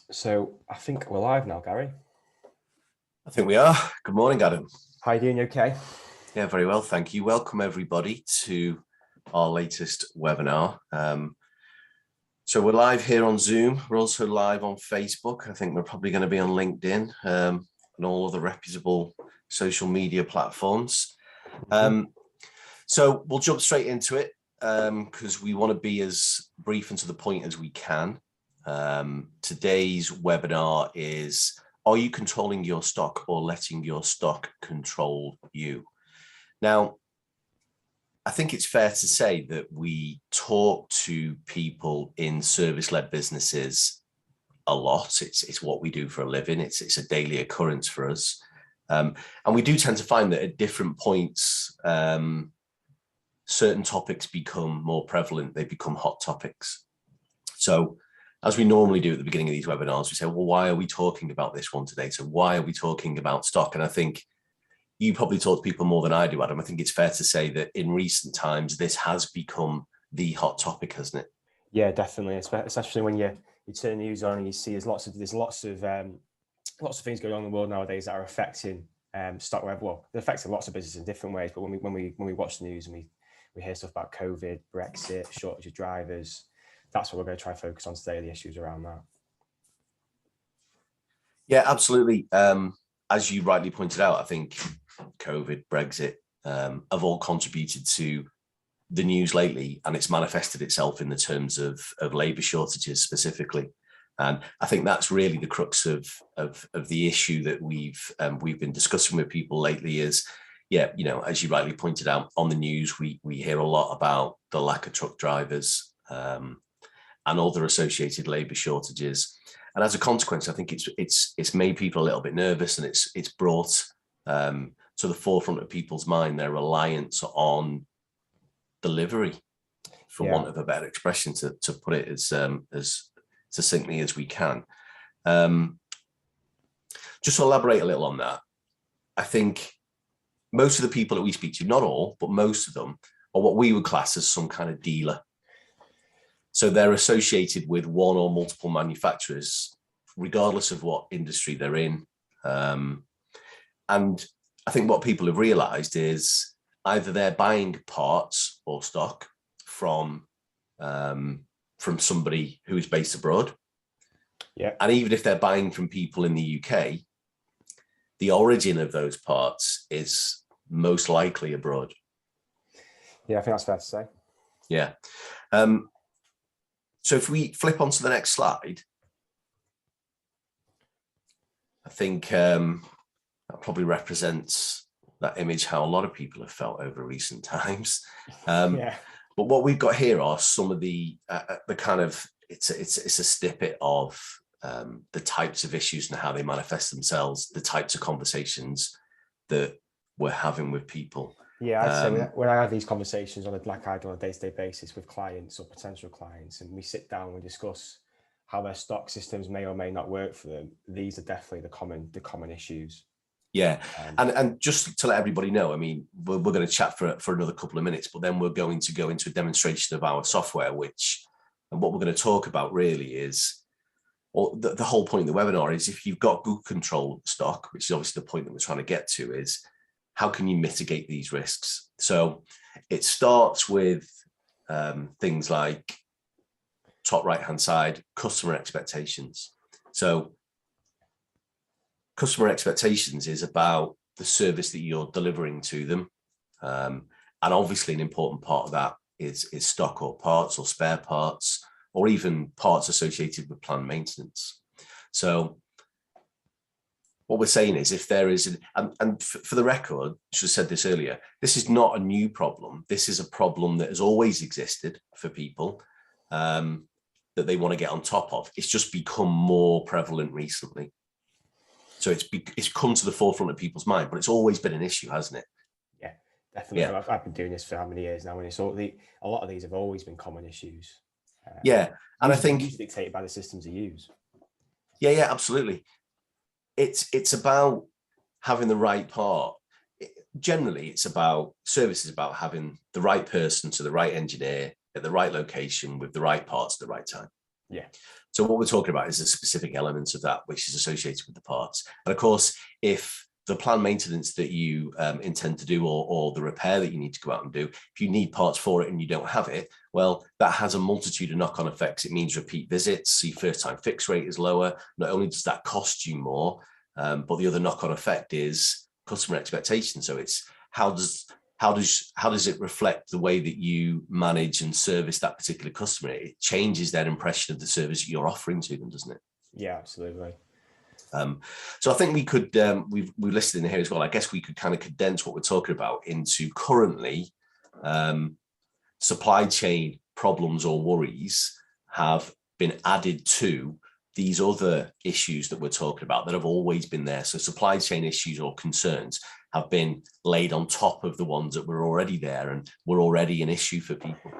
So I think we're live now, Gary. I think we are. Good morning, Adam. How you doing? You okay? Yeah, very well, thank you. Welcome everybody to our latest webinar. So we're live here on Zoom. We're also live on Facebook. I think we're probably going to be on LinkedIn and all other reputable social media platforms. So we'll jump straight into it because we want to be as brief and to the point as we can. Today's webinar is, are you controlling your stock or letting your stock control you? Now, I think it's fair to say that we talk to people in service-led businesses a lot. It's what we do for a living. It's a daily occurrence for us. And we do tend to find that at different points, certain topics become more prevalent. They become hot topics. So as we normally do at the beginning of these webinars, we say, well, why are we talking about this one today? So why are we talking about stock? And I think you probably talk to people more than I do, Adam. I think it's fair to say that in recent times, this has become the hot topic, hasn't it? Yeah, definitely. Especially when you turn the news on and you see there's lots of things going on in the world nowadays that are affecting stock level. Well, they're affecting lots of businesses in different ways. But when we watch the news and we hear stuff about COVID, Brexit, shortage of drivers, that's what we're going to try and focus on today, the issues around that. Yeah, absolutely. As you rightly pointed out, I think COVID, Brexit have all contributed to the news lately, and it's manifested itself in the terms of labour shortages specifically. And I think that's really the crux of the issue that we've been discussing with people lately is, yeah, you know, as you rightly pointed out on the news, we hear a lot about the lack of truck drivers and other associated labour shortages. And as a consequence, I think it's made people a little bit nervous, and it's brought to the forefront of people's mind their reliance on delivery, for want of a better expression, to put it as succinctly as we can. Just to elaborate a little on that, I think most of the people that we speak to, not all, but most of them, are what we would class as some kind of dealer. So they're associated with one or multiple manufacturers, regardless of what industry they're in. And I think what people have realized is either they're buying parts or stock from somebody who is based abroad. Yeah. And even if they're buying from people in the UK, the origin of those parts is most likely abroad. Yeah, I think that's fair to say. Yeah. So if we flip onto the next slide, I think that probably represents that image how a lot of people have felt over recent times. Yeah. But what we've got here are some of the kind of, it's a snippet of the types of issues and how they manifest themselves, the types of conversations that we're having with people. Yeah, I'd say when I have these conversations like I do on a day-to-day basis with clients or potential clients, and we sit down and discuss how their stock systems may or may not work for them, these are definitely the common issues. Yeah, and just to let everybody know, I mean, we're going to chat for another couple of minutes, but then we're going to go into a demonstration of our software, and what we're going to talk about really is, or the whole point of the webinar is, if you've got good control stock, which is obviously the point that we're trying to get to, is how can you mitigate these risks? So it starts with things like top right-hand side, customer expectations. So customer expectations is about the service that you're delivering to them. And obviously an important part of that is stock or parts or spare parts, or even parts associated with planned maintenance. So what we're saying is, if there is, and for the record, I should have said this earlier, this is not a new problem. This is a problem that has always existed for people that they want to get on top of. It's just become more prevalent recently. So it's come to the forefront of people's mind, but it's always been an issue, hasn't it? Yeah, definitely. Yeah. I've been doing this for how many years now, and it's a lot of these have always been common issues. Yeah, and I think usually dictated by the systems you use. Yeah, absolutely. It's about having the right part. Generally, it's about services, about having the right person to the right engineer at the right location with the right parts at the right time. Yeah. So what we're talking about is a specific element of that which is associated with the parts. And of course, if the planned maintenance that you intend to do, or the repair that you need to go out and do, if you need parts for it and you don't have it, well, that has a multitude of knock-on effects. It means repeat visits, your first-time fix rate is lower. Not only does that cost you more, but the other knock-on effect is customer expectation. So it's how does it reflect the way that you manage and service that particular customer? It changes their impression of the service you're offering to them, doesn't it? Yeah, absolutely. So I think we could, we've listed in here as well, I guess we could kind of condense what we're talking about into currently supply chain problems or worries have been added to these other issues that we're talking about that have always been there. So supply chain issues or concerns have been laid on top of the ones that were already there and were already an issue for people.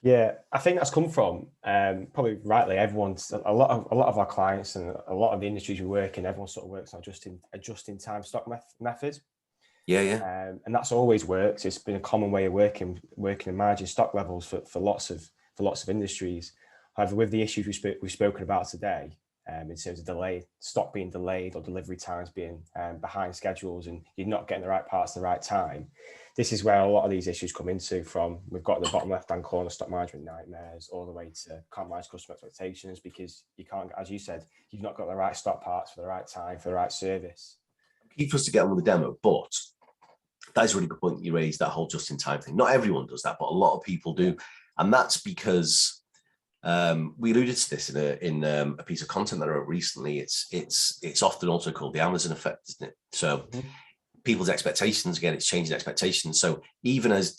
Yeah, I think that's come from probably rightly. Everyone's a lot of our clients and a lot of the industries we work in. Everyone sort of works on a just in time stock method. Yeah. And that's always worked. It's been a common way of working and managing stock levels for lots of industries. However, with the issues we've spoken about today, in terms of stock being delayed or delivery times being behind schedules, and you're not getting the right parts at the right time, this is where a lot of these issues come into from. We've got the bottom left-hand corner stock management nightmares all the way to can't manage customer expectations because you can't, as you said, you've not got the right stock parts for the right time, for the right service. Key for us to get on with the demo, but that is a really good point you raised, that whole just-in-time thing. Not everyone does that, but a lot of people do. And that's because we alluded to this in a piece of content that I wrote recently. It's often also called the Amazon effect, isn't it? So people's expectations, again, it's changing expectations. So even as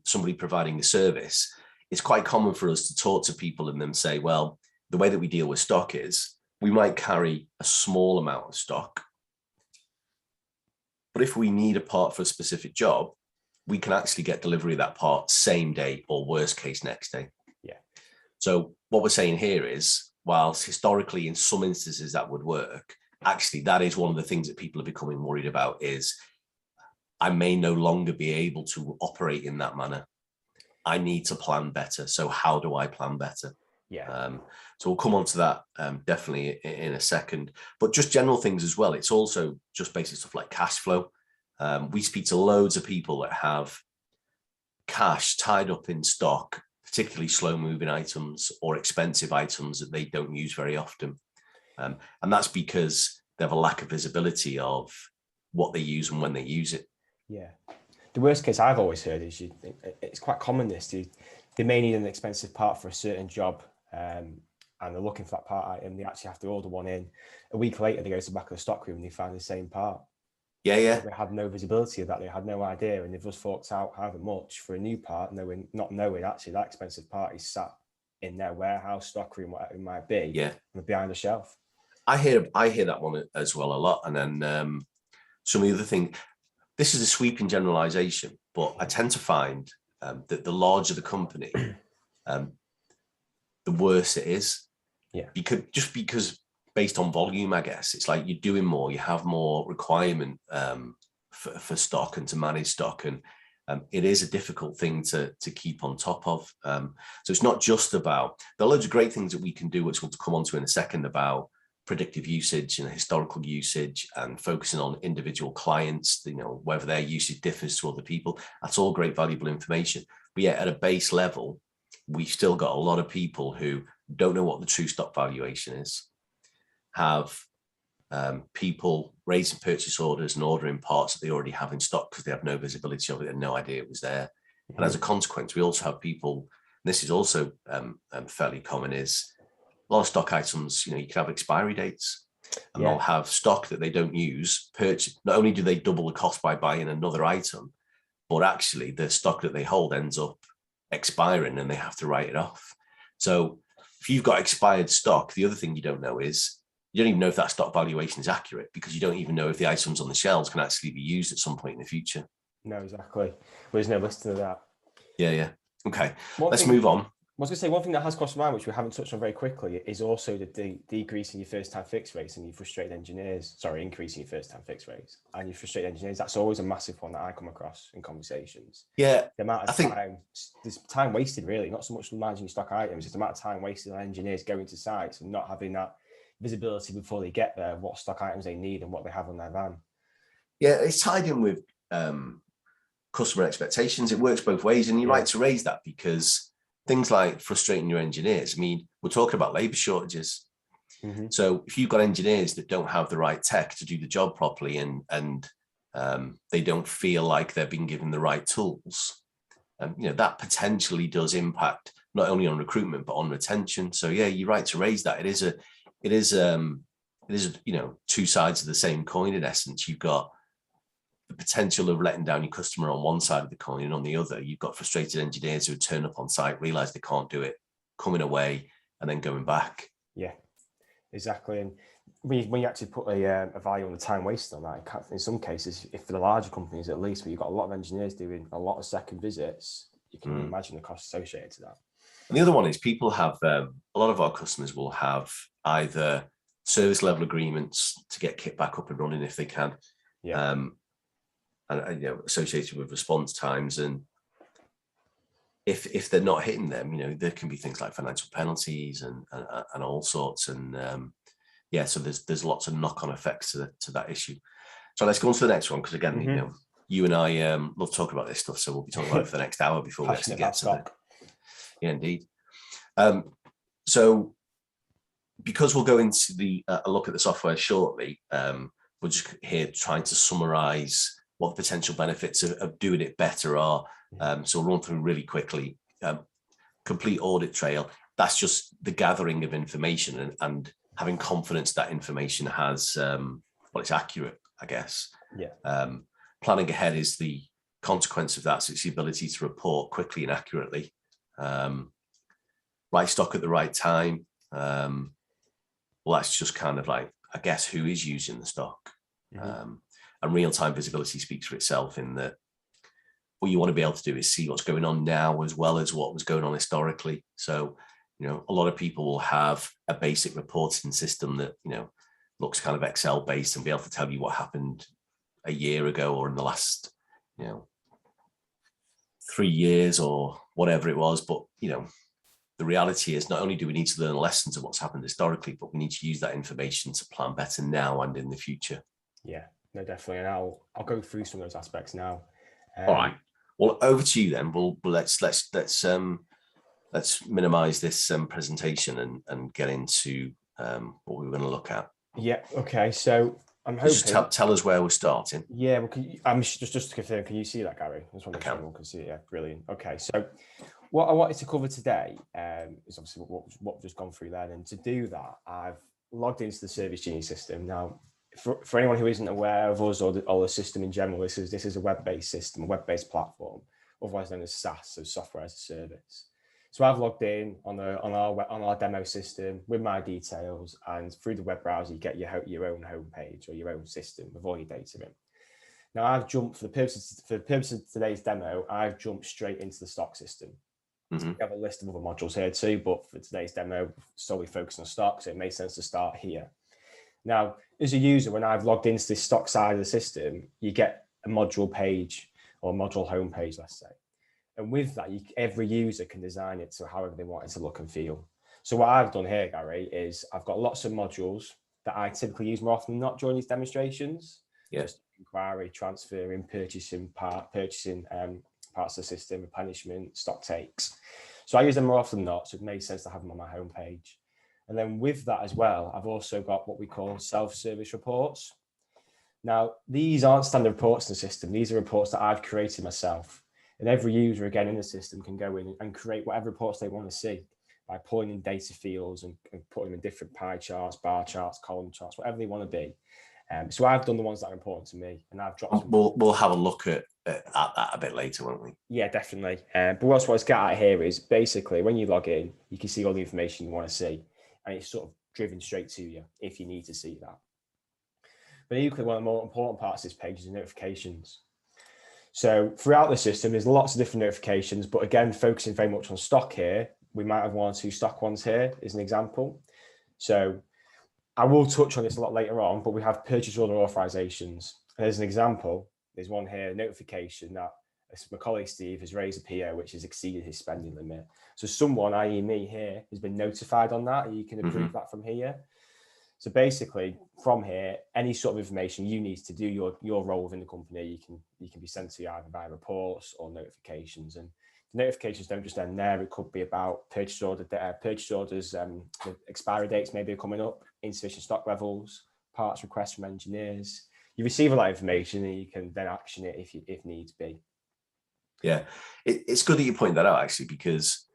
somebody providing the service, it's quite common for us to talk to people and then say, well, the way that we deal with stock is we might carry a small amount of stock, but if we need a part for a specific job, we can actually get delivery of that part same day or worst case next day. Yeah. So what we're saying here is, whilst historically in some instances that would work, actually that is one of the things that people are becoming worried about is I may no longer be able to operate in that manner. I need to plan better. So how do I plan better? Yeah. So we'll come on to that definitely in a second, but just general things as well. It's also just basic stuff like cash flow. We speak to loads of people that have cash tied up in stock, particularly slow moving items or expensive items that they don't use very often. And that's because they have a lack of visibility of what they use and when they use it. Yeah. The worst case I've always heard is it's quite common this. They may need an expensive part for a certain job, and they're looking for that part item. They actually have to order one in. A week later, they go to the back of the stock room and they find the same part. Yeah. They had no visibility of that. They had no idea, and they've just forked out however much for a new part, not knowing actually that expensive part is sat in their warehouse, stock room, whatever it might be, behind the shelf. I hear that one as well a lot. And then some of the other things, this is a sweeping generalization, but I tend to find that the larger the company, the worse it is. Yeah. Because based on volume, I guess, it's like you're doing more, you have more requirement for stock and to manage stock. And it is a difficult thing to keep on top of. So it's not just about, there are loads of great things that we can do, which we'll come on to in a second, about predictive usage and historical usage and focusing on individual clients, whether their usage differs to other people. That's all great, valuable information. But yet at a base level, we've still got a lot of people who don't know what the true stock valuation is, have people raising purchase orders and ordering parts that they already have in stock because they have no visibility of it and no idea it was there. Mm-hmm. And as a consequence, we also have people, and this is also fairly common, is a lot of stock items, you can have expiry dates and they'll have stock that they don't use, purchase. Not only do they double the cost by buying another item, but actually the stock that they hold ends up expiring and they have to write it off. So if you've got expired stock, the other thing you don't know is you don't even know if that stock valuation is accurate because you don't even know if the items on the shelves can actually be used at some point in the future. No, exactly. There's no listing of that. Yeah. Okay, let's move on. was going to say one thing that has crossed my mind, which we haven't touched on very quickly, is also the decrease in your first time fix rates and your frustrated engineers. Sorry, increasing your first time fix rates and your frustrated engineers. That's always a massive one that I come across in conversations. Yeah, The amount of time, there's time wasted really, not so much managing stock items, it's the amount of time wasted on engineers going to sites and not having that visibility before they get there, what stock items they need and what they have on their van. Yeah, it's tied in with customer expectations. It works both ways, and you're right to raise that, because things like frustrating your engineers. I mean, we're talking about labor shortages. Mm-hmm. So if you've got engineers that don't have the right tech to do the job properly, and they don't feel like they're being given the right tools, that potentially does impact not only on recruitment but on retention. So yeah, you're right to raise that. It is two sides of the same coin in essence. You've got the potential of letting down your customer on one side of the coin, and on the other, you've got frustrated engineers who turn up on site, realize they can't do it, coming away, and then going back. Yeah, exactly. And when you actually put a value on the time wasted on that, in some cases, if for the larger companies at least, where you've got a lot of engineers doing a lot of second visits, you can imagine the costs associated to that. And the other one is people have, a lot of our customers will have either service level agreements to get kit back up and running if they can. Yeah. And associated with response times, and if they're not hitting them, there can be things like financial penalties and all sorts, and so there's lots of knock-on effects to that issue. So let's go on to the next one, because again, you and I love talking about this stuff, so we'll be talking about it for the next hour before we actually get to it. Yeah, indeed. So because we'll go into a look at the software shortly, we're just here trying to summarize what the potential benefits of doing it better are. So we'll run through really quickly. Complete audit trail, that's just the gathering of information and having confidence that information has, it's accurate, I guess. Yeah. Planning ahead is the consequence of that. So it's the ability to report quickly and accurately. Right stock at the right time. Well, that's just kind of like, I guess, who is using the stock. And real-time visibility speaks for itself, in that what you want to be able to do is see what's going on now as well as what was going on historically. So, a lot of people will have a basic reporting system that, looks kind of Excel based, and be able to tell you what happened a year ago or in the last, 3 years or whatever it was. But, the reality is, not only do we need to learn lessons of what's happened historically, but we need to use that information to plan better now and in the future. Yeah. No, definitely, and I'll go through some of those aspects now. All right. Well, over to you then. Let's minimize this presentation and get into what we're going to look at. Yeah. Okay. So I'm hoping. Just tell us where we're starting. Yeah. Well, I'm just to confirm. Can you see that, Gary? I just want to make sure everyone can see it. Yeah. Brilliant. Okay. So what I wanted to cover today is obviously what we've just gone through then, and to do that, I've logged into the Service Genie system now. For anyone who isn't aware of us or the system in general, this is a web-based system, a web-based platform, otherwise known as SaaS, so software as a service. So I've logged in on our demo system with my details, and through the web browser, you get your own homepage or your own system with all your data in. Now I've jumped for the purposes of today's demo, I've jumped straight into the stock system. Mm-hmm. We have a list of other modules here too, but for today's demo, solely focused on stock, so it makes sense to start here. Now, as a user, when I've logged into this stock side of the system, you get a module page or module homepage, let's say. And with that, every user can design it to however they want it to look and feel. So what I've done here, Gary, is I've got lots of modules that I typically use more often than not during these demonstrations. Yeah. Just inquiry, transferring, purchasing parts of the system, replenishment, stock takes. So I use them more often than not, so it made sense to have them on my homepage. And then with that as well, I've also got what we call self-service reports. Now, these aren't standard reports in the system. These are reports that I've created myself. And every user, again, in the system can go in and create whatever reports they want to see by pulling in data fields and putting them in different pie charts, bar charts, column charts, whatever they want to be. So I've done the ones that are important to me, and I've dropped. We'll have a look at that a bit later, won't we? Yeah, definitely. But what I was getting at here is basically when you log in, you can see all the information you want to see, and it's sort of driven straight to you if you need to see that. But equally, one of the more important parts of this page is notifications. So throughout the system, there's lots of different notifications, but again, focusing very much on stock here, we might have one or two stock ones here as an example. So I will touch on this a lot later on, but we have purchase order authorizations. And as an example, there's one here, notification that my colleague Steve has raised a PO which has exceeded his spending limit. So someone, i.e. me here, has been notified on that, and you can approve that from here. So basically, from here, any sort of information you need to do your role within the company, you can be sent to you either via reports or notifications. And the notifications don't just end there. It could be about purchase orders, the expiry dates maybe are coming up, insufficient stock levels, parts requests from engineers. You receive a lot of information, and you can then action it if needs be. Yeah, it's good that you point that out, actually, because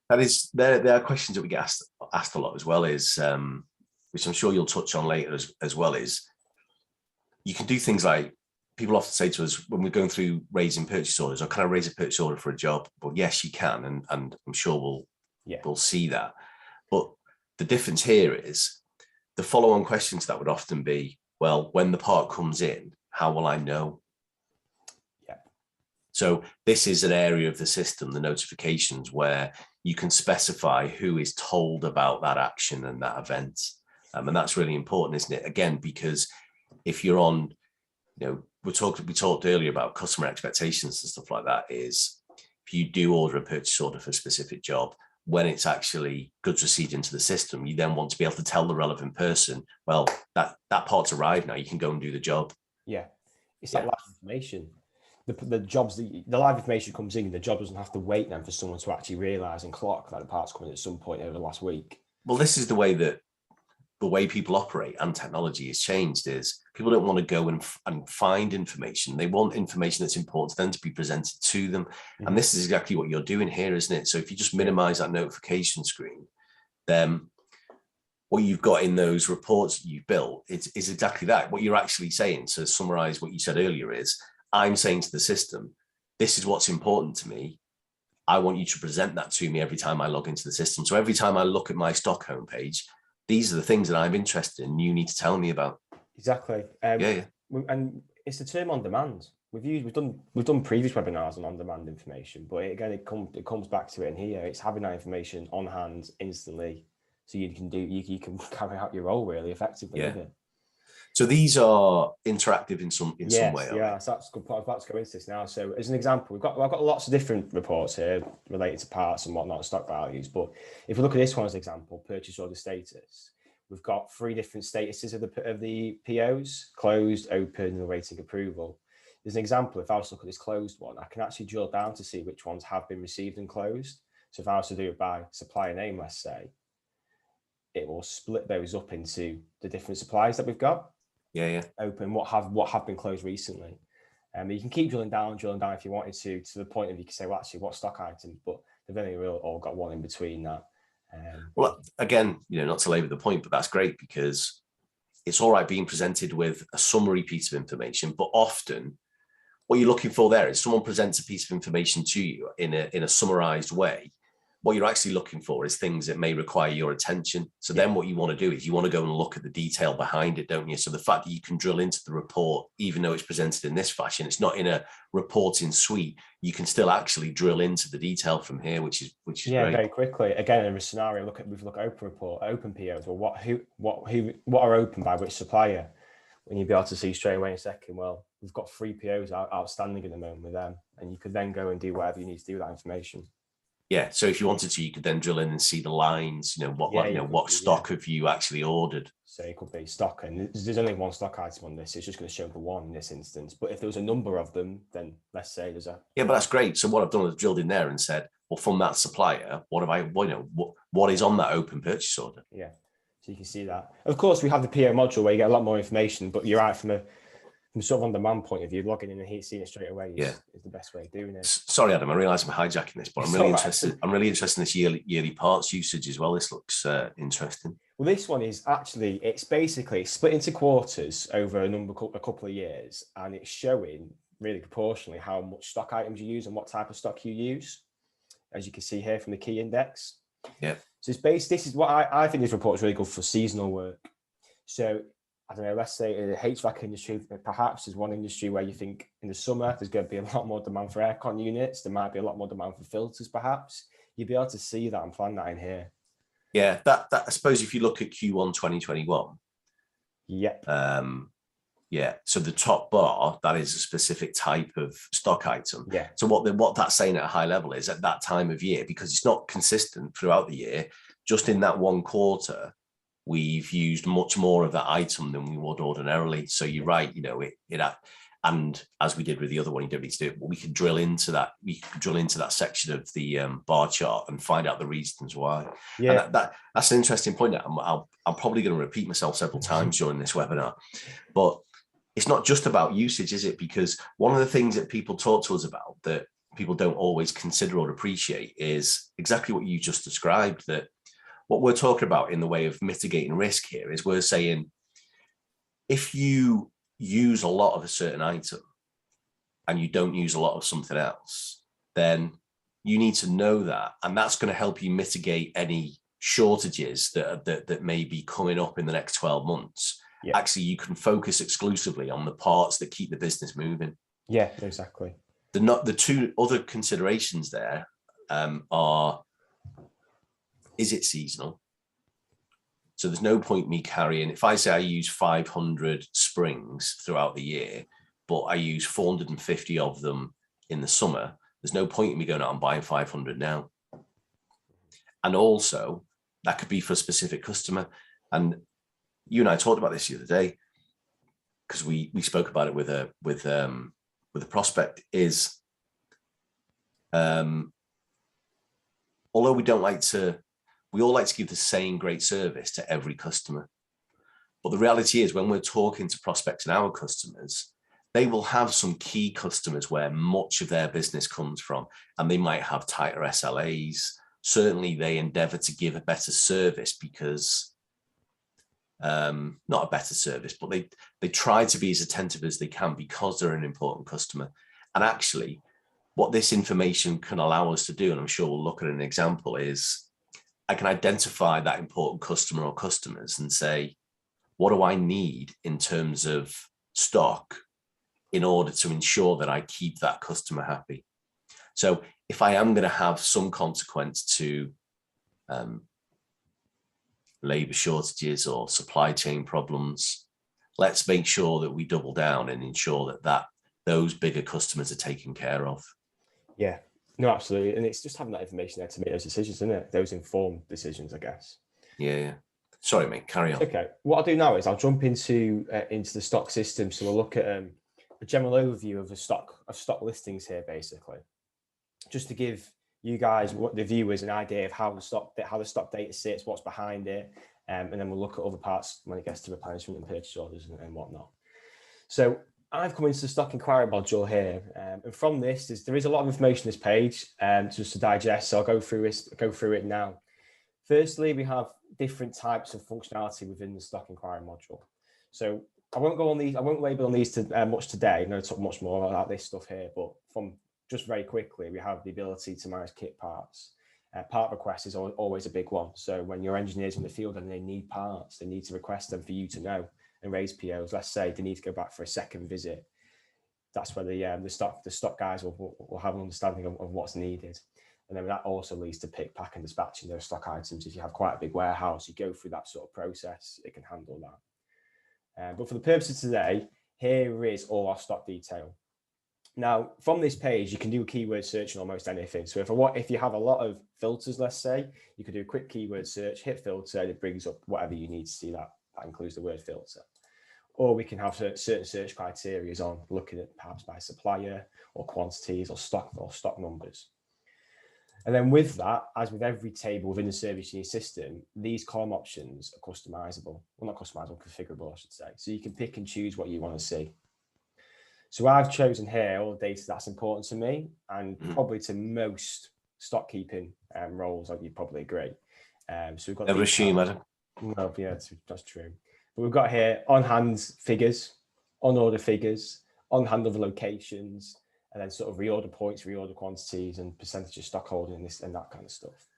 that is there are questions that we get asked a lot as well, is which I'm sure you'll touch on later as well, is you can do things like, people often say to us when we're going through raising purchase orders, or can I raise a purchase order for a job? Well, yes, you can, and I'm sure we'll see that. But the difference here is the follow-on questions that would often be, well, when the part comes in, how will I know? So this is an area of the system, the notifications, where you can specify who is told about that action and that event. And that's really important, isn't it? Again, because if you're on, we talked earlier about customer expectations and stuff like that, is if you do order a purchase order for a specific job, when it's actually goods received into the system, you then want to be able to tell the relevant person, well, that part's arrived now, you can go and do the job. Yeah, it's like live information. The jobs, the live information comes in, the job doesn't have to wait then for someone to actually realise and clock that the part's coming at some point over the last week. Well, this is the way people operate, and technology has changed, is people don't want to go and find information. They want information that's important to them to be presented to them. Mm-hmm. And this is exactly what you're doing here, isn't it? So if you just minimize that notification screen, then what you've got in those reports that you've built is exactly that. What you're actually saying, to summarize what you said earlier, is I'm saying to the system, this is what's important to me. I want you to present that to me every time I log into the system. So every time I look at my stock homepage, these are the things that I'm interested in. You need to tell me about. Exactly. And it's the term on demand. We've done previous webinars on demand information, but it comes back to it in here. It's having that information on hand instantly, so you can carry out your role really effectively with it. So these are interactive in some way. Yeah, so that's a good point. I'm about to go into this now. So as an example, I've got lots of different reports here related to parts and whatnot, stock values. But if we look at this one as an example, purchase order status, we've got 3 different statuses of the POs: closed, open, and awaiting approval. As an example, if I was to look at this closed one, I can actually drill down to see which ones have been received and closed. So if I was to do it by supplier name, let's say, it will split those up into the different suppliers that we've got. Open, what have been closed recently. You can keep drilling down if you wanted to the point of you can say, well, actually, what stock items, but they've only really all got one in between that. Well, again, not to labour the point, but that's great, because it's all right being presented with a summary piece of information, but often what you're looking for there is someone presents a piece of information to you in a summarized way. What you're actually looking for is things that may require your attention. So then what you want to do is you want to go and look at the detail behind it, don't you? So the fact that you can drill into the report, even though it's presented in this fashion, it's not in a reporting suite, you can still actually drill into the detail from here, which is great. Very quickly. Again, in a scenario, we've looked at open report, open POs, or what are open by which supplier, when you'd be able to see straight away in a second, well, we've got 3 POs outstanding at the moment with them, and you could then go and do whatever you need to do with that information. Yeah, so if you wanted to, you could then drill in and see the lines, what stock have you actually ordered. So it could be stock, and there's only one stock item on this. It's just going to show the one in this instance. But if there was a number of them, then let's say there's a... Yeah, but that's great. So what I've done is drilled in there and said, well, from that supplier, what is on that open purchase order? Yeah, so you can see that. Of course, we have the PO module where you get a lot more information, but you're right, from sort of on-demand point of view, logging in and seeing it straight away is the best way of doing it. Sorry, Adam, I realise I'm hijacking this, but I'm really interested. I'm really interested in this yearly parts usage as well. This looks interesting. Well, this one is actually, it's basically split into quarters over a couple of years, and it's showing really proportionally how much stock items you use and what type of stock you use, as you can see here from the key index. Yeah. So this is what I think this report is really good for seasonal work. So I don't know, let's say in the HVAC industry, perhaps is one industry where you think in the summer, there's going to be a lot more demand for aircon units. There might be a lot more demand for filters, perhaps. you'd be able to see that and plan that in here. Yeah, that I suppose if you look at Q1 2021, Yep. Yeah, so the top bar, that is a specific type of stock item. Yeah. So what that's saying at a high level is at that time of year, because it's not consistent throughout the year, just in that one quarter, we've used much more of that item than we would ordinarily. So you're right, and as we did with the other one, you don't need to do it, but we could drill into that. We could drill into that section of the bar chart and find out the reasons why. Yeah. And that's an interesting point. I'm probably going to repeat myself several times during this webinar, but it's not just about usage, is it? Because one of the things that people talk to us about that people don't always consider or appreciate is exactly what you just described, that what we're talking about in the way of mitigating risk here is we're saying, if you use a lot of a certain item and you don't use a lot of something else, then you need to know that. And that's going to help you mitigate any shortages that may be coming up in the next 12 months. Yeah. Actually, you can focus exclusively on the parts that keep the business moving. Yeah, exactly. The two other considerations there are, is it seasonal? So there's no point me carrying, if I say I use 500 springs throughout the year, but I use 450 of them in the summer, there's no point in me going out and buying 500 now. And also, that could be for a specific customer. And you and I talked about this the other day, because we spoke about it with a prospect, is although we all like to give the same great service to every customer. But the reality is, when we're talking to prospects and our customers, they will have some key customers where much of their business comes from, and they might have tighter SLAs. Certainly they endeavor to give a better service because not a better service, but they try to be as attentive as they can because they're an important customer. And actually, what this information can allow us to do, and I'm sure we'll look at an example, is I can identify that important customer or customers and say, what do I need in terms of stock in order to ensure that I keep that customer happy? So if I am going to have some consequence to labor shortages or supply chain problems, let's make sure that we double down and ensure that those bigger customers are taken care of. Yeah, no, absolutely. And it's just having that information there to make those decisions, isn't it? Those informed decisions, I guess. Yeah. Sorry, mate, carry on. Okay. What I'll do now is I'll jump into the stock system. So we'll look at a general overview of stock listings here, basically, just to give you guys, the viewers, an idea of how the stock data sits, what's behind it, and then we'll look at other parts when it gets to replenishment and purchase orders and whatnot. So I've come into the stock inquiry module here, and from this, there is a lot of information on this page just to digest. So I'll go through it now. Firstly, we have different types of functionality within the stock inquiry module. So I won't go on these. I won't label on these much today. I'm going to talk much more about this stuff here, but from just very quickly, we have the ability to manage kit parts. Part requests is always a big one. So when your engineers in the field and they need parts, they need to request them for you to know and raise POs. Let's say they need to go back for a second visit. That's where the stock guys will have an understanding of what's needed. And then that also leads to pick, pack, and dispatching those stock items. If you have quite a big warehouse, you go through that sort of process, it can handle that. But for the purposes of today, here is all our stock detail. Now, from this page, you can do a keyword search on almost anything. So if you have a lot of filters, let's say, you could do a quick keyword search, hit filter, and it brings up whatever you need to see that. That includes the word filter. Or we can have certain search criteria on looking at perhaps by supplier or quantities or stock numbers. And then with that, as with every table within the service unit system, these column options are customizable. Well, not customizable, configurable, I should say. So you can pick and choose what you want to see. So I've chosen here all the data that's important to me and probably to most stock keeping roles, like you'd probably agree. So we've got never assume, Adam. No, yeah, that's true. But we've got here on-hand figures, on-order figures, on-hand other locations, and then sort of reorder points, reorder quantities, and percentage of stock holding and that kind of stuff.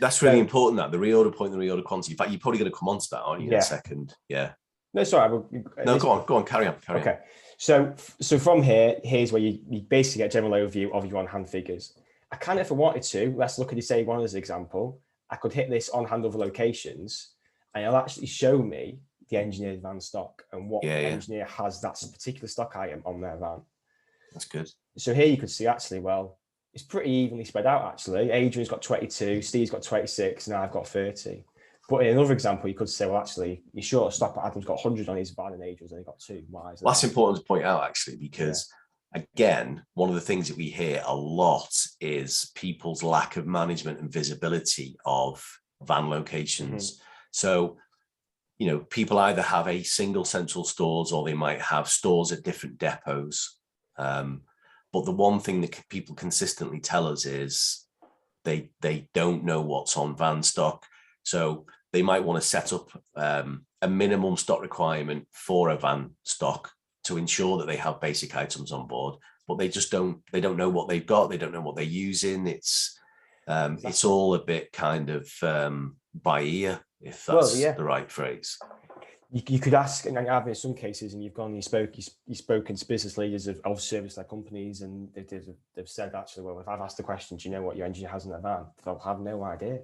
That's really important, that the reorder point, the reorder quantity. In fact, you're probably going to come on to that, aren't you, in a second? Yeah. No, sorry. No, go on, carry on. Okay. So from here's where you basically get a general overview of your on-hand figures. I can if I wanted to. Let's look at this A1 as an example. I could hit this on hand other locations, and it'll actually show me the engineered van stock and what engineer has that particular stock item on their van. That's good. So here you could see actually, well, it's pretty evenly spread out actually. Adrian's got 22, Steve's got 26, and I've got 30. But in another example, you could say, well, actually, you're short of stock, but Adam's got 100 on his van and Adrian's only got 2. Why is that? That's important to point out, actually, because again, one of the things that we hear a lot is people's lack of management and visibility of van locations. So, you know, people either have a single central stores or they might have stores at different depots. But the one thing that people consistently tell us is they don't know what's on van stock. So they might want to set up a minimum stock requirement for a van stock to ensure that they have basic items on board, but they don't know what they've got. They don't know what they're using. It's all a bit kind of by ear, if that's the right phrase. You could ask, and I've in some cases, and you've gone, you've spoken to business leaders of service-led companies, and they've said actually, well, if I've asked the question, do you know what your engineer has in their van? They'll have no idea.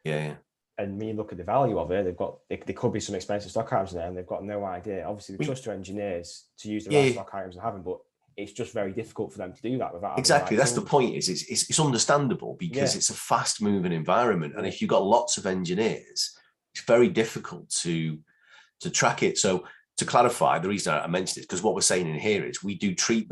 Yeah. And when you look at the value of it, there could be some expensive stock items in there, and they've got no idea. Obviously, we trust our engineers to use the right stock items and have them, but it's just very difficult for them to do that without. Exactly, that's the point. It's understandable because it's a fast-moving environment, and if you've got lots of engineers, it's very difficult to track it. So to clarify, the reason I mentioned it is because what we're saying in here is we do treat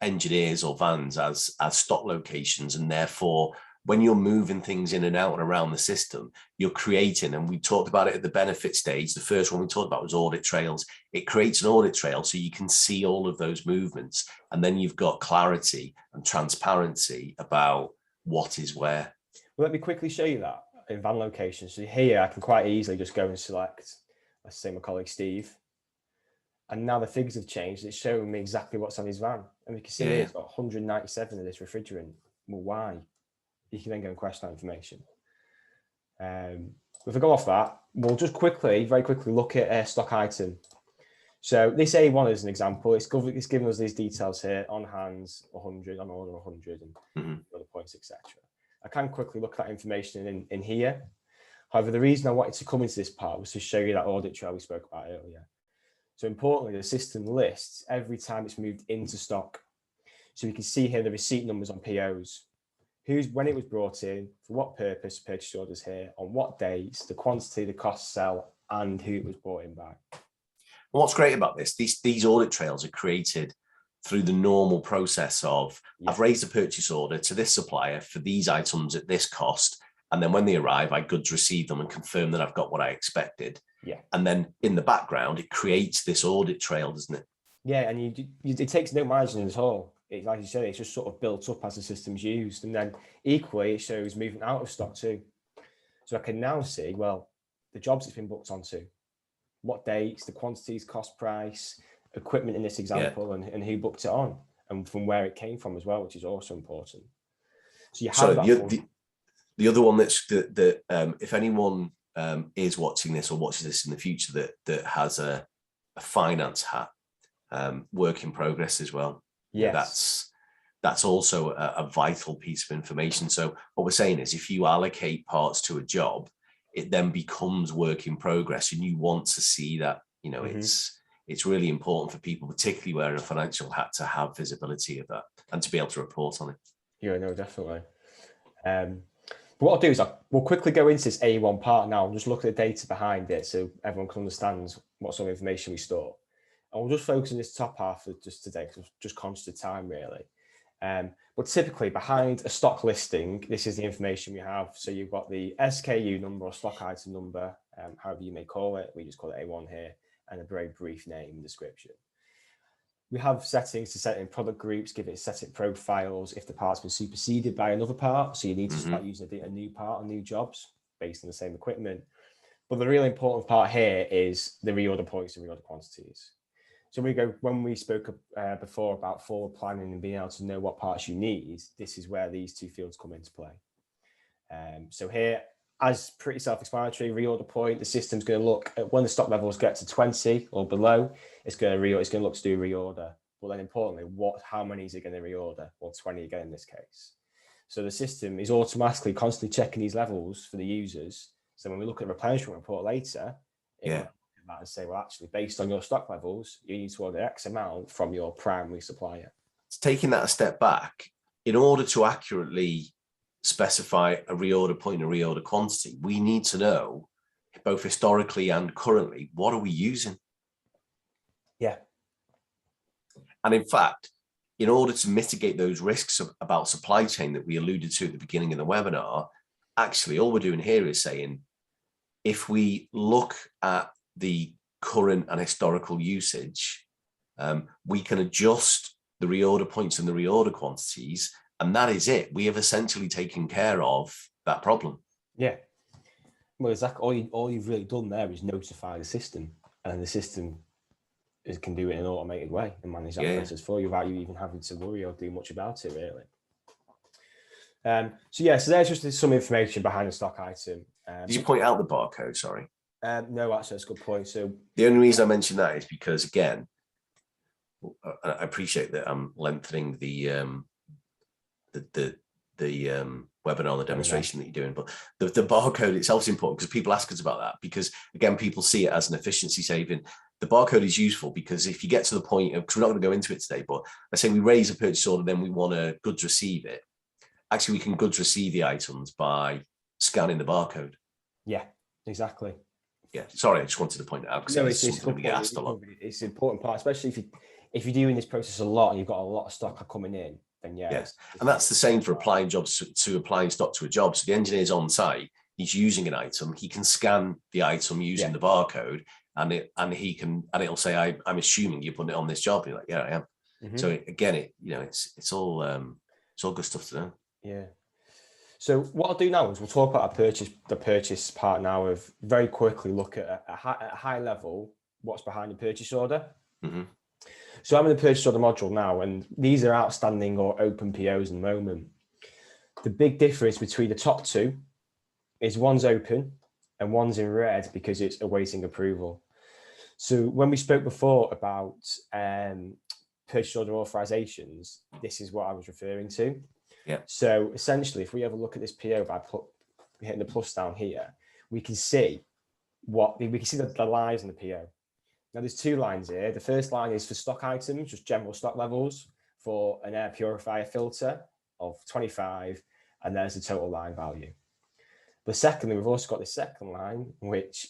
engineers or vans as stock locations, and therefore when you're moving things in and out and around the system, you're creating, and we talked about it at the benefit stage. The first one we talked about was audit trails. It creates an audit trail so you can see all of those movements, and then you've got clarity and transparency about what is where. Well, let me quickly show you that in van locations. So here I can quite easily just go and select, let's say my colleague Steve, and now the figures have changed. It's showing me exactly what's on his van, and we can see here it's got 197 of this refrigerant. Well, why? You can then go and question that information. If I go off that, we'll just very quickly look at a stock item. So this A1 is an example. It's giving us these details here: on hands 100, on order 100, and other points, etc. I can quickly look at that information in here. However, the reason I wanted to come into this part was to show you that audit trail we spoke about earlier. So importantly, the system lists every time it's moved into stock. So we can see here the receipt numbers on POs. When it was brought in, for what purpose, purchase orders here, on what dates, the quantity, the cost sell, and who it was brought in by. What's great about this, these audit trails are created through the normal process of I've raised a purchase order to this supplier for these items at this cost, and then when they arrive, I goods receive them and confirm that I've got what I expected. Yeah. And then in the background, it creates this audit trail, doesn't it? Yeah, and it takes no margin at all. Like you said, it's just sort of built up as the system's used. And then equally, it shows movement out of stock too. So I can now see, well, the jobs it's been booked onto, what dates, the quantities, cost price, equipment in this example, and who booked it on, and from where it came from as well, which is also important. So you have the other one that if anyone is watching this or watches this in the future that has a finance hat, work in progress as well. Yes. That's also a vital piece of information. So what we're saying is if you allocate parts to a job, it then becomes work in progress, and you want to see that, you know, it's really important for people, particularly wearing a financial hat, to have visibility of that and to be able to report on it. Yeah, no, definitely. But what I'll do is we'll quickly go into this A1 part now and just look at the data behind it so everyone can understand what sort of information we store. And we'll just focus on this top half of just today because I'm just conscious of time, really. But typically behind a stock listing, this is the information we have. So you've got the SKU number or stock item number, however you may call it. We just call it A1 here, and a very brief name and description. We have settings to set in product groups, give it setting profiles if the part's been superseded by another part. So you need to start using a new part on new jobs based on the same equipment. But the really important part here is the reorder points and reorder quantities. So when we spoke before about forward planning and being able to know what parts you need, this is where these two fields come into play. So here, as pretty self-explanatory, reorder point, the system's going to look at when the stock levels get to 20 or below, it's going to look to do reorder but then importantly, how many is it going to reorder, or 20 again in this case. So the system is automatically constantly checking these levels for the users. So when we look at the replenishment report later, it will look at that and say, well, actually, based on your stock levels, you need to order X amount from your primary supplier. It's taking that a step back. In order to accurately specify a reorder point and a reorder quantity, we need to know, both historically and currently, what are we using? Yeah. And in fact, in order to mitigate those risks about supply chain that we alluded to at the beginning of the webinar, actually all we're doing here is saying, if we look at the current and historical usage, we can adjust the reorder points and the reorder quantities, and that is it. We have essentially taken care of that problem. Yeah. Well, exactly. All you've really done there is notify the system, and the system can do it in an automated way and manage that process for you without you even having to worry or do much about it, really. So there's just some information behind the stock item. Did you point out the barcode? Sorry. No, actually, that's a good point. So the only reason I mention that is because, again, I appreciate that I'm lengthening the webinar, the demonstration that you're doing, but the barcode itself is important because people ask us about that, because again, people see it as an efficiency saving. The barcode is useful because if you get to the point of, because we're not going to go into it today, but let's say we raise a purchase order, then we want to goods receive it. Actually, we can goods receive the items by scanning the barcode. Yeah, exactly. Yeah, sorry, I just wanted to point that out because it's something we get asked a lot. It's an important part, especially if you're doing this process a lot and you've got a lot of stock coming in, then yes. And that's the same for applying jobs to applying stock to a job. So the engineer's on site, he's using an item, he can scan the item using the barcode, and it'll say, I'm assuming you're putting it on this job. And you're like, yeah, I am. Mm-hmm. So again, it's all good stuff to know. Yeah. So what I'll do now is we'll talk about the purchase part now, of very quickly look at a high level what's behind the purchase order. Mm-hmm. So I'm in the purchase order module now, and these are outstanding or open POs at the moment. The big difference between the top two is one's open and one's in red because it's awaiting approval. So when we spoke before about purchase order authorizations, this is what I was referring to. Yeah. So essentially, if we have a look at this PO by hitting the plus down here, we can see the lines in the PO. Now there's two lines here. The first line is for stock items, just general stock levels for an air purifier filter of 25, and there's the total line value. But secondly, we've also got the second line, which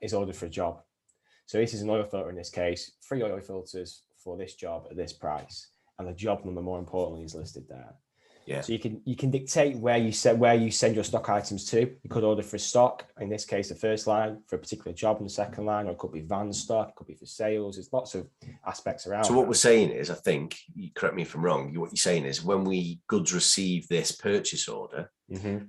is ordered for a job. So this is an oil filter in this case, 3 oil filters for this job at this price, and the job number, more importantly, is listed there. Yeah. So you can dictate where you send your stock items to. You could order for stock, in this case, the first line for a particular job, and the second line, or it could be van stock, it could be for sales. There's lots of aspects around. So what we're saying is, I think, you correct me if I'm wrong, what you're saying is when we goods receive this purchase order,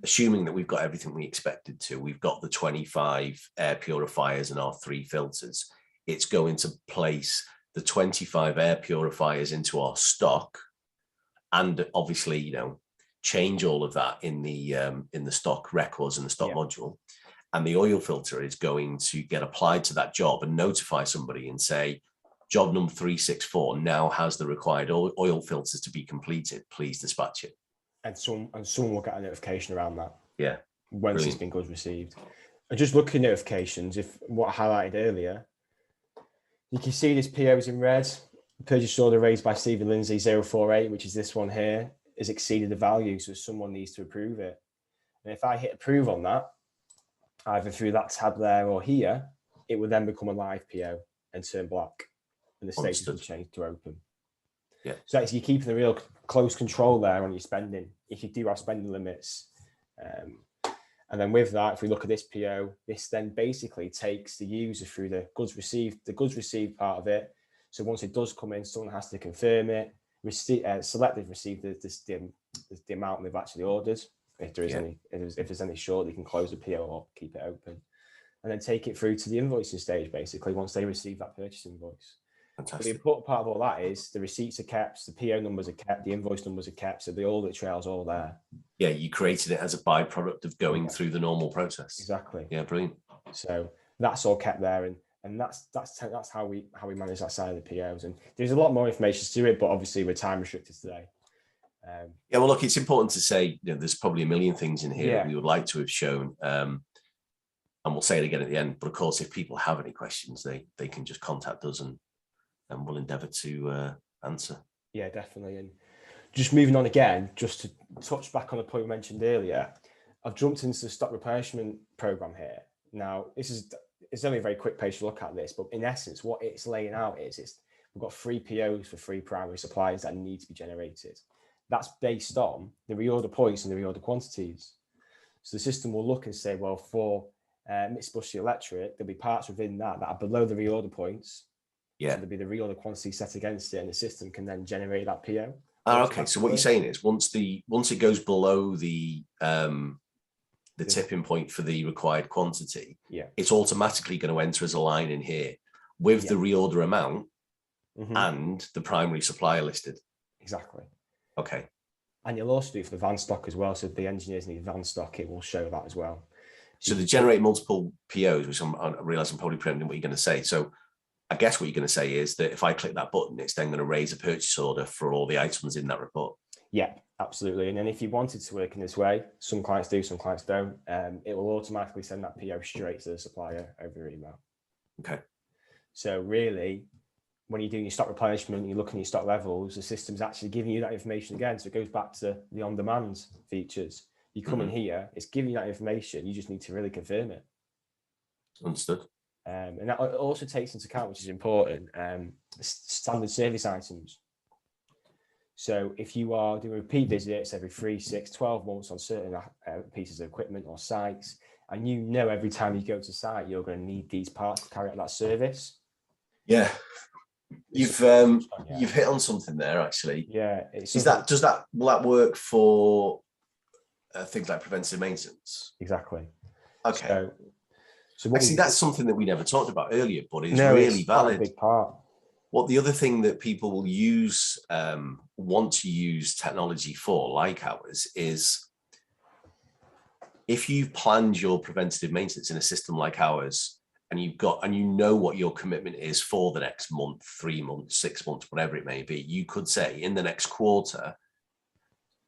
assuming that we've got everything we expected to, we've got the 25 air purifiers and our 3 filters, it's going to place the 25 air purifiers into our stock, and obviously, change all of that in the stock records and the stock module. And the oil filter is going to get applied to that job and notify somebody and say, job number 364 now has the required oil filters to be completed. Please dispatch it. And someone will get a notification around that. Yeah. Once it's been goods received. And just looking at notifications, if what I highlighted earlier, you can see this PO is in red. Purchase order raised by Stephen Lindsay 048, which is this one here, has exceeded the value, so someone needs to approve it. And if I hit approve on that, either through that tab there or here, it will then become a live PO and turn black, and the status will change to open. Yeah. So actually, you're keeping the real close control there on your spending, if you do have spending limits. And then with that, if we look at this PO, this then basically takes the user through the goods received part of it. So once it does come in, someone has to confirm it, select they've received the amount they've actually ordered. If there's any short, they can close the PO or keep it open, and then take it through to the invoicing stage. Basically, once they receive that purchase invoice. Fantastic. The important part of all that is the receipts are kept, the PO numbers are kept, the invoice numbers are kept, so the audit trail's all there. Yeah, you created it as a byproduct of going through the normal process. Exactly. Yeah, brilliant. So that's all kept there, and And that's how we manage that side of the POs. And there's a lot more information to it, but obviously we're time restricted today. Yeah, well, look, it's important to say, there's probably a million things in here that we would like to have shown, and we'll say it again at the end. But of course, if people have any questions, they can just contact us, and we'll endeavour to answer. Yeah, definitely. And just moving on again, just to touch back on a point we mentioned earlier, I've jumped into the stock replenishment program here. Now, it's only a very quick page to look at this, but in essence, what it's laying out is we've got 3 POs for 3 primary suppliers that need to be generated. That's based on the reorder points and the reorder quantities. So the system will look and say, well, for Mitsubishi Electric, there'll be parts within that are below the reorder points. Yeah. So there'll be the reorder quantity set against it, and the system can then generate that PO. Okay. So what you're saying is once it goes below the tipping point for the required quantity, it's automatically going to enter as a line in here with the reorder amount and the primary supplier listed. Exactly. Okay. And you'll also do it for the van stock as well. So if the engineers need van stock, it will show that as well. So to generate multiple POs, which I realize I'm probably preempting what you're going to say. So I guess what you're going to say is that if I click that button, it's then going to raise a purchase order for all the items in that report. Yeah, absolutely. And then if you wanted to work in this way, some clients do, some clients don't, it will automatically send that PO straight to the supplier over email. Okay. So really, when you're doing your stock replenishment, you're looking at your stock levels, the system's actually giving you that information again. So it goes back to the on-demand features. You come in here, it's giving you that information. You just need to really confirm it. Understood. And that also takes into account, which is important, standard service items. So if you are doing repeat visits every 3, 6, 12 months on certain pieces of equipment or sites, and you know every time you go to site, you're going to need these parts to carry out that service. Yeah. You've hit on something there, actually. Yeah. Will that work for things like preventative maintenance? Exactly. Okay. So actually, that's something that we never talked about earlier, but it's really valid. A big part. What the other thing that people will use, want to use technology for, like ours, is if you've planned your preventative maintenance in a system like ours, and you know what your commitment is for the next month, 3 months, 6 months, whatever it may be, you could say in the next quarter,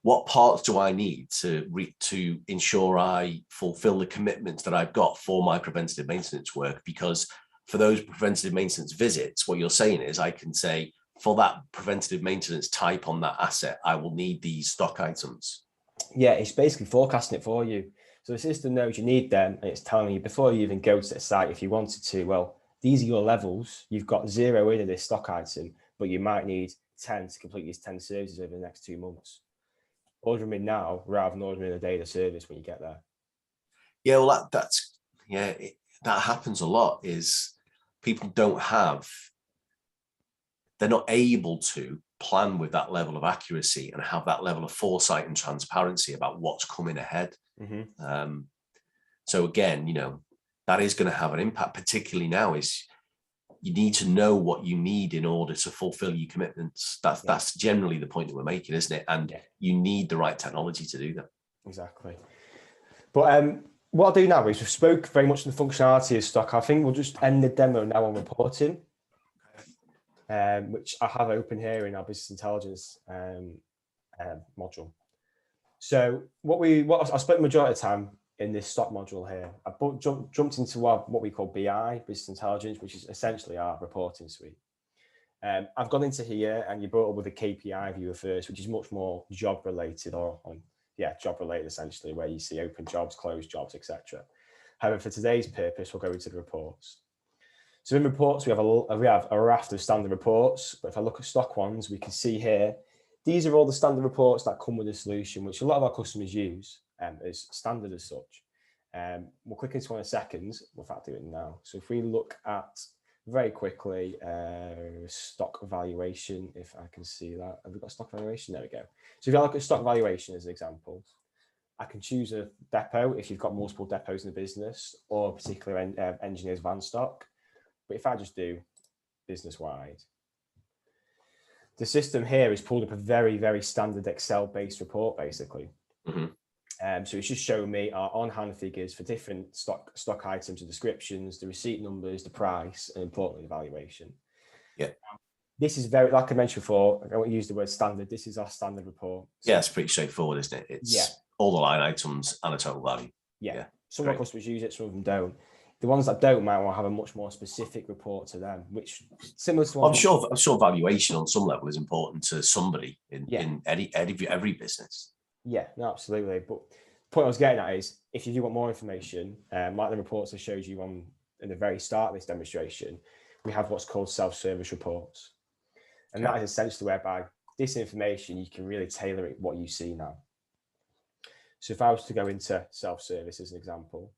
what parts do I need to ensure I fulfill the commitments that I've got for my preventative maintenance work? Because for those preventative maintenance visits, what you're saying is I can say for that preventative maintenance type on that asset, I will need these stock items. Yeah, it's basically forecasting it for you. So the system knows you need them, and it's telling you before you even go to the site, if you wanted to, well, these are your levels. You've got 0 in this stock item, but you might need 10 to complete these 10 services over the next 2 months. Order them in now rather than ordering a day of service when you get there. Yeah, well, that happens a lot. Is people they're not able to plan with that level of accuracy and have that level of foresight and transparency about what's coming ahead. So again, that is going to have an impact, particularly now. Is you need to know what you need in order to fulfill your commitments. That's generally the point that we're making, isn't it? And you need the right technology to do that. Exactly. But what I'll do now is we've spoke very much on the functionality of stock. I think we'll just end the demo now on reporting, which I have open here in our business intelligence module. So I spent the majority of the time in this stock module here. I jumped into what we call BI, business intelligence, which is essentially our reporting suite. I've gone into here, and you brought up with a KPI viewer first, which is much more job related, job related essentially, where you see open jobs, closed jobs, etc. However, for today's purpose, we'll go into the reports. So in reports, we have a raft of standard reports. But if I look at stock ones, we can see here, these are all the standard reports that come with the solution, which a lot of our customers use as standard as such. We'll click into one in a second. We'll in fact do it now. So if we look at very quickly stock valuation, if I can see that. Have we got stock valuation? There we go. So if I look at stock valuation as an example, I can choose a depot if you've got multiple depots in the business, or a particular engineer's van stock. But if I just do business wide, the system here is pulled up a very, very standard Excel based report, basically. So it's just showing me our on-hand figures for different stock items, the descriptions, the receipt numbers, the price, and importantly, the valuation. Yeah. This is very, like I mentioned before, I won't use the word standard. This is our standard report. So, yeah, it's pretty straightforward, isn't it? It's all the line items and a total value. Yeah. Some of our customers use it, some of them don't. The ones that don't might want to have a much more specific report to them, which similar to I'm sure valuation on some level is important to somebody in every business. Yeah, no, absolutely. But the point I was getting at is, if you do want more information, like the reports I showed you in the very start of this demonstration, we have what's called self-service reports. And that is essentially whereby this information, you can really tailor it what you see now. So if I was to go into self-service as an example,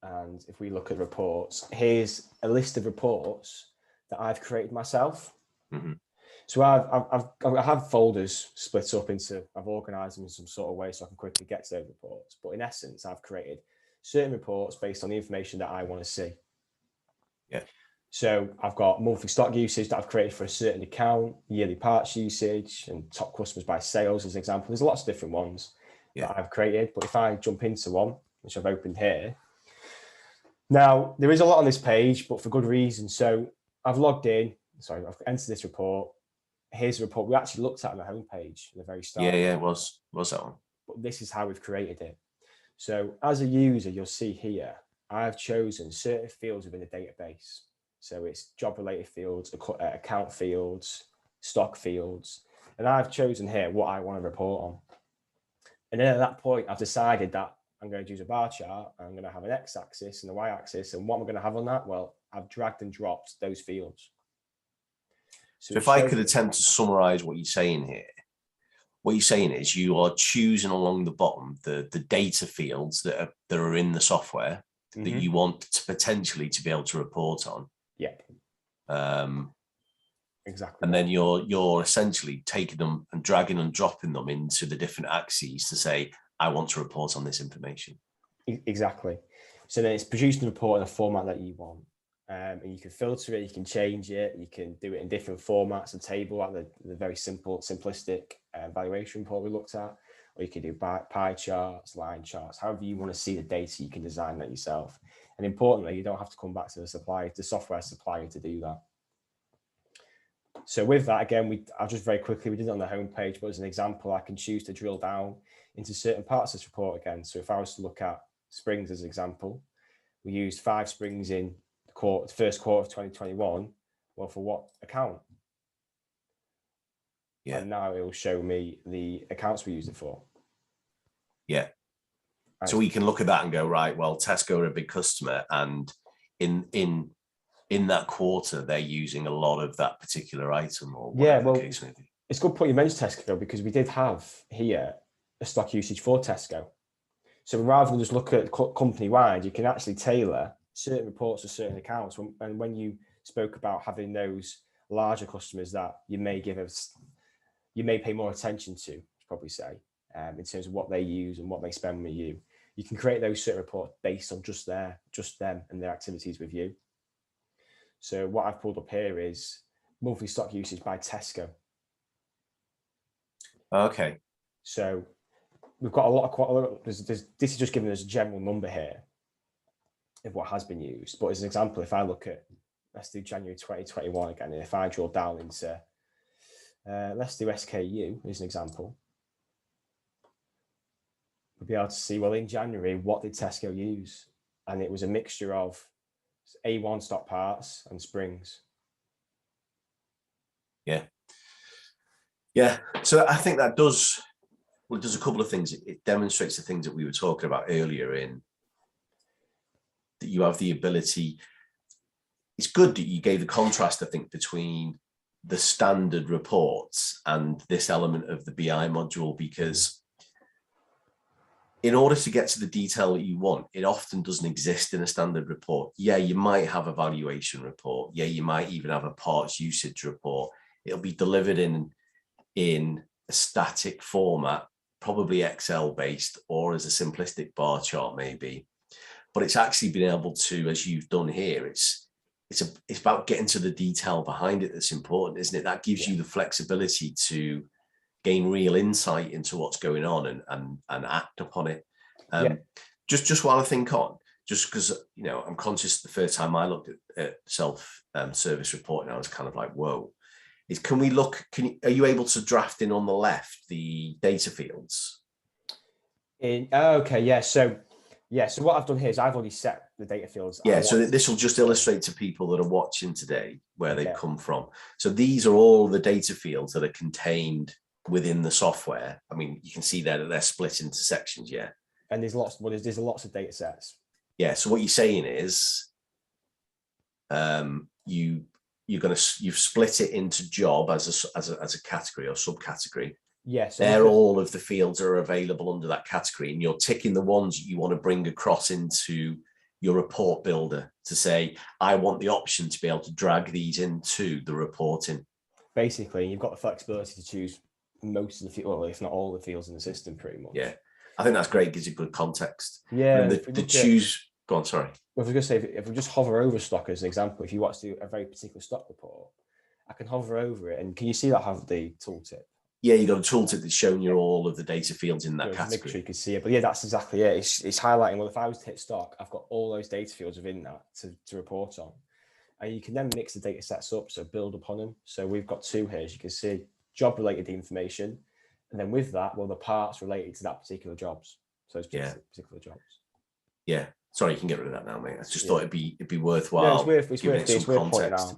and if we look at reports, here's a list of reports that I've created myself. Mm-hmm. So I have folders split up into, I've organized them in some sort of way so I can quickly get to those reports. But in essence, I've created certain reports based on the information that I want to see. Yeah. So I've got monthly stock usage that I've created for a certain account, yearly parts usage, and top customers by sales as an example. There's lots of different ones that I've created. But if I jump into one, which I've opened here, now there is a lot on this page, but for good reason. So I've logged in. Sorry, I've entered this report. Here's a report we actually looked at on the homepage at the very start. Yeah, it was that one. But this is how we've created it. So as a user, you'll see here, I've chosen certain fields within the database. So it's job-related fields, account fields, stock fields. And I've chosen here what I want to report on. And then at that point, I've decided that I'm going to use a bar chart. I'm going to have an x-axis and a y-axis. And what am I going to have on that? Well, I've dragged and dropped those fields. So if I could attempt to summarize what you're saying here, what you're saying is you are choosing along the bottom the data fields that are in the software that you want to potentially to be able to report on. Yeah. Exactly. And then you're essentially taking them and dragging and dropping them into the different axes to say, I want to report on this information. Exactly. So then it's producing the report in a format that you want. And you can filter it, you can change it, you can do it in different formats, a table like the very simplistic valuation report we looked at, or you can do pie charts, line charts, however you want to see the data, you can design that yourself. And importantly, you don't have to come back to the software supplier to do that. So with that, again, I'll just very quickly, we did it on the homepage, but as an example, I can choose to drill down into certain parts of this report again. So if I was to look at springs as an example, we used 5 springs in the first quarter of 2021. Well, for what account? Yeah. And now it will show me the accounts we used it for. Yeah. So we can look at that and go, right, well, Tesco are a big customer, and in that quarter, they're using a lot of that particular item, or whatever the case may be. It's a good point you mentioned Tesco, because we did have here a stock usage for Tesco. So rather than just look at company-wide, you can actually tailor certain reports to certain accounts. And when you spoke about having those larger customers that you may pay more attention to, probably say, in terms of what they use and what they spend with you, you can create those certain reports based on just them and their activities with you. So what I've pulled up here is monthly stock usage by Tesco. Okay. So we've got a lot of, this is just giving us a general number here of what has been used. But as an example, if I look at, let's do January 2021 again, and if I drill down into, let's do SKU as an example, we'll be able to see, well, in January, what did Tesco use? And it was a mixture of A1 stock parts and springs. Yeah. Yeah. So I think that does a couple of things. It demonstrates the things that we were talking about earlier, in that you have the ability. It's good that you gave the contrast, I think, between the standard reports and this element of the BI module, because in order to get to the detail that you want, it often doesn't exist in a standard report. Yeah, you might have a valuation report. Yeah, you might even have a parts usage report. It'll be delivered in a static format, probably Excel based, or as a simplistic bar chart maybe. But it's actually been able to, as you've done here, it's about getting to the detail behind it that's important, isn't it? That gives you the flexibility to gain real insight into what's going on and act upon it. Yeah. Just while I think on, just because, I'm conscious the first time I looked at self-service reporting, I was kind of like, whoa, are you able to draft in on the left the data fields? Okay, yeah. So what I've done here is I've already set the data fields. Yeah, so this will just illustrate to people that are watching today where they've come from. So these are all the data fields that are contained within the software. I mean, you can see there that they're split into sections, yeah. And there's lots of data sets. Yeah, so what you're saying is you've split it into job as a category or subcategory. Yes. All of the fields are available under that category, and you're ticking the ones you want to bring across into your report builder to say, I want the option to be able to drag these into the reporting. Basically, you've got the flexibility to choose most of the fields, well, if not all the fields in the system, pretty much. Yeah, I think that's great. It gives you good context. Yeah. And go on, sorry. Well, I was going to say, if we just hover over stock as an example, if you want to do a very particular stock report, I can hover over it. And can you see that I have the tooltip? Yeah, you've got a tooltip that's showing you all of the data fields in that category. Make sure you can see it. But yeah, that's exactly it. It's highlighting, well, if I was to hit stock, I've got all those data fields within that to report on. And you can then mix the data sets up, so build upon them. So we've got two here, as you can see, job-related information. And then with that, well, the parts related to that particular jobs. So it's particular jobs. Yeah. Sorry, you can get rid of that now, mate. I just thought it'd be worthwhile. Yeah, it's worth pointing out.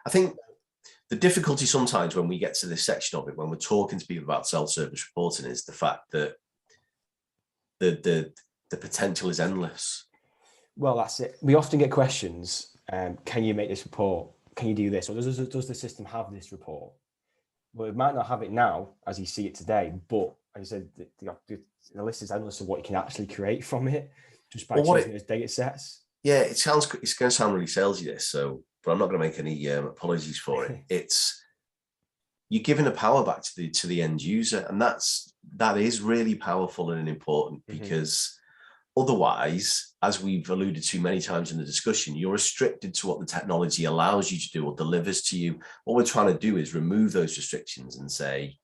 I think the difficulty sometimes when we get to this section of it, when we're talking to people about self-service reporting, is the fact that the potential is endless. Well, that's it. We often get questions, can you make this report? Can you do this? Or does the system have this report? Well, it might not have it now as you see it today, but as I said, the list is endless of what you can actually create from it just by choosing those data sets. Yeah, it's going to sound really salesy, this, but I'm not going to make any apologies for it. It's you're giving the power back to the end user, and that is really powerful and important, because otherwise, as we've alluded to many times in the discussion, you're restricted to what the technology allows you to do or delivers to you. What we're trying to do is remove those restrictions and say,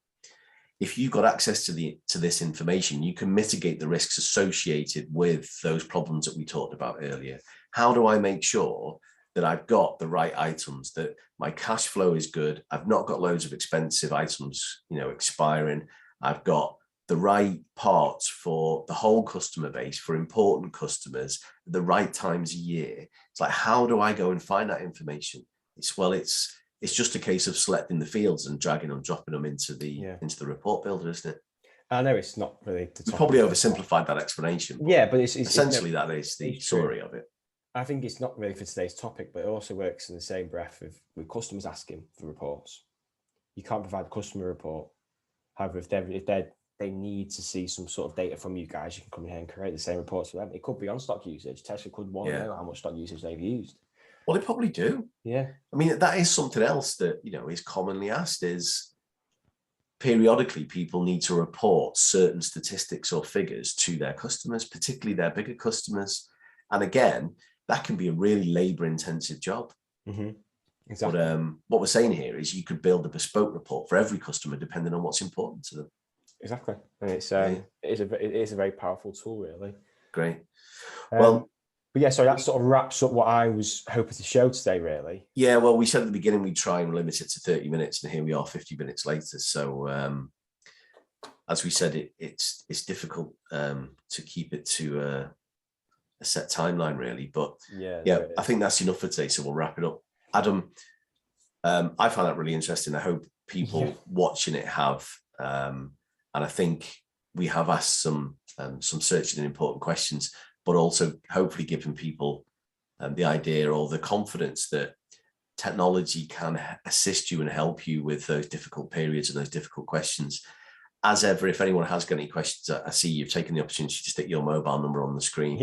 if you've got access to this information, you can mitigate the risks associated with those problems that we talked about earlier. How do I make sure that I've got the right items, that my cash flow is good, I've not got loads of expensive items, expiring, I've got the right parts for the whole customer base, for important customers, at the right times a year? It's like, how do I go and find that information? It's just a case of selecting the fields and dragging and dropping them into the report builder, isn't it? I know it's not really. We probably oversimplified that explanation. Yeah, but it's essentially that is the story of it. I think it's not really for today's topic, but it also works in the same breath with customers asking for reports. You can't provide a customer report. However, if they need to see some sort of data from you guys, you can come in here and create the same reports for them. It could be on stock usage. Tesla could want to know how much stock usage they've used. Well, they probably do. Yeah. I mean, that is something else that, is commonly asked, is periodically people need to report certain statistics or figures to their customers, particularly their bigger customers. And again, that can be a really labor-intensive job. Mm-hmm. Exactly. But what we're saying here is you could build a bespoke report for every customer depending on what's important to them. Exactly. And it is a very powerful tool, really. Great. But yeah, so that sort of wraps up what I was hoping to show today, really. Yeah, well, we said at the beginning we'd try and limit it to 30 minutes, and here we are 50 minutes later. So as we said, it's difficult to keep it to a set timeline, really. But yeah, I think that's enough for today, so we'll wrap it up. Adam, I found that really interesting. I hope people watching it have, and I think we have asked some searching and important questions, but also hopefully giving people the idea or the confidence that technology can assist you and help you with those difficult periods and those difficult questions. As ever, if anyone has got any questions, I see you've taken the opportunity to stick your mobile number on the screen,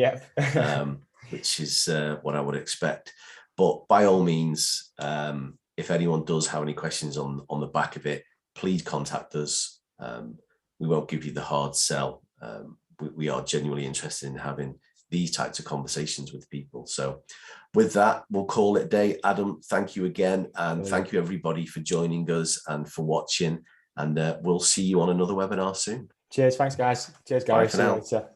which is what I would expect. But by all means, if anyone does have any questions on the back of it, please contact us. We won't give you the hard sell. We are genuinely interested in having these types of conversations with people. So with that, we'll call it a day. Adam, thank you again. And thank you everybody for joining us and for watching. and we'll see you on another webinar soon. Cheers. Thanks, guys. Cheers, Gary. Bye for See you now. later.